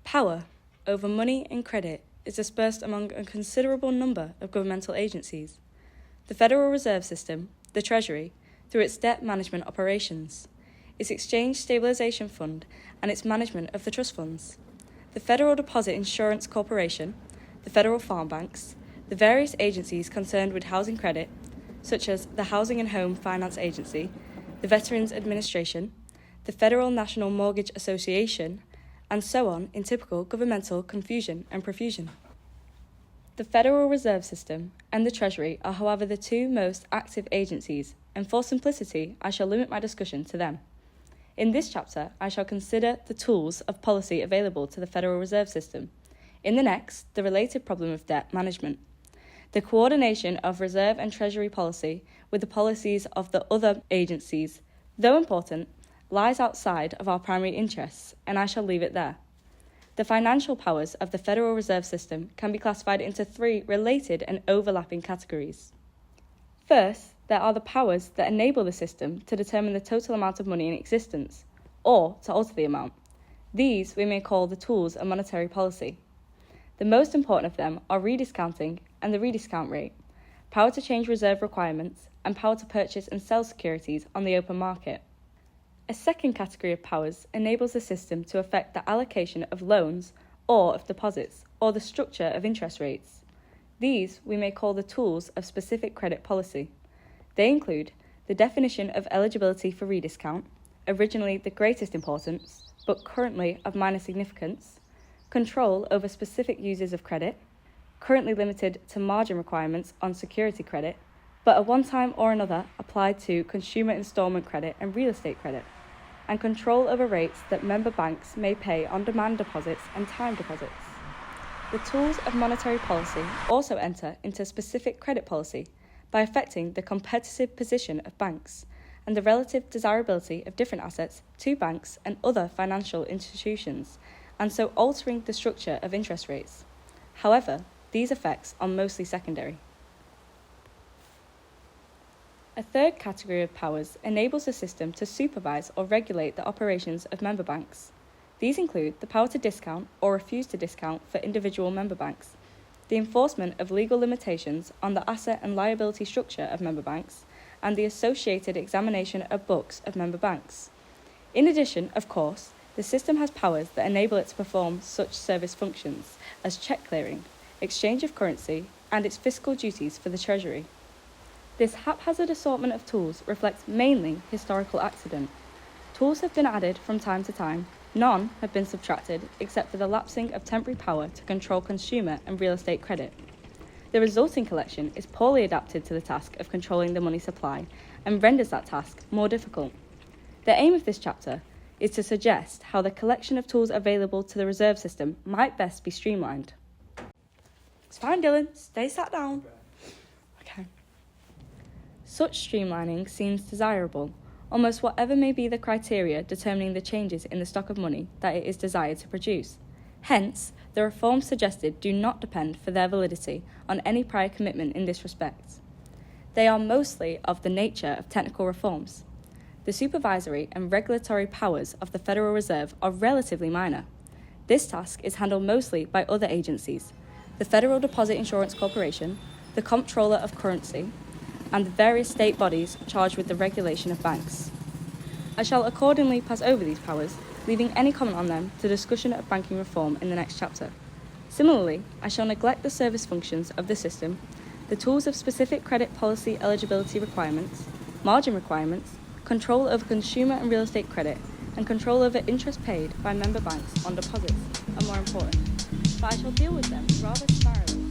Power over money and credit is dispersed among a considerable number of governmental agencies. The Federal Reserve System, the Treasury, through its debt management operations, its Exchange Stabilisation Fund and its management of the trust funds, the Federal Deposit Insurance Corporation, the Federal Farm Banks, the various agencies concerned with housing credit, such as the Housing and Home Finance Agency, the Veterans Administration, the Federal National Mortgage Association, and so on in typical governmental confusion and profusion. The Federal Reserve System and the Treasury are, however, the two most active agencies, and for simplicity, I shall limit my discussion to them. In this chapter, I shall consider the tools of policy available to the Federal Reserve System. In the next, the related problem of debt management. The coordination of Reserve and Treasury policy with the policies of the other agencies, though important, lies outside of our primary interests, and I shall leave it there. The financial powers of the Federal Reserve System can be classified into three related and overlapping categories. First, there are the powers that enable the system to determine the total amount of money in existence, or to alter the amount. These we may call the tools of monetary policy. The most important of them are rediscounting and the rediscount rate, power to change reserve requirements, and power to purchase and sell securities on the open market. A second category of powers enables the system to affect the allocation of loans or of deposits, or the structure of interest rates. These we may call the tools of specific credit policy. They include the definition of eligibility for rediscount, originally the greatest importance, but currently of minor significance, control over specific uses of credit, currently limited to margin requirements on security credit, but at one time or another applied to consumer installment credit and real estate credit, and control over rates that member banks may pay on demand deposits and time deposits. The tools of monetary policy also enter into specific credit policy by affecting the competitive position of banks and the relative desirability of different assets to banks and other financial institutions, and so altering the structure of interest rates. However, these effects are mostly secondary. A third category of powers enables the system to supervise or regulate the operations of member banks. These include the power to discount or refuse to discount for individual member banks, the enforcement of legal limitations on the asset and liability structure of member banks, and the associated examination of books of member banks. In addition, of course, the system has powers that enable it to perform such service functions as cheque clearing, exchange of currency, and its fiscal duties for the Treasury. This haphazard assortment of tools reflects mainly historical accident. Tools have been added from time to time, none have been subtracted except for the lapsing of temporary power to control consumer and real estate credit. The resulting collection is poorly adapted to the task of controlling the money supply and renders that task more difficult. The aim of this chapter is to suggest how the collection of tools available to the reserve system might best be streamlined. It's fine, Dylan. Stay sat down. Okay. Such streamlining seems desirable, almost whatever may be the criteria determining the changes in the stock of money that it is desired to produce. Hence, the reforms suggested do not depend for their validity on any prior commitment in this respect. They are mostly of the nature of technical reforms. The supervisory and regulatory powers of the Federal Reserve are relatively minor. This task is handled mostly by other agencies, the Federal Deposit Insurance Corporation, the Comptroller of Currency, and the various state bodies charged with the regulation of banks. I shall accordingly pass over these powers, leaving any comment on them to discussion of banking reform in the next chapter. Similarly, I shall neglect the service functions of the system, the tools of specific credit policy eligibility requirements, margin requirements, control over consumer and real estate credit, and control over interest paid by member banks on deposits are more important, but I shall deal with them rather sparingly.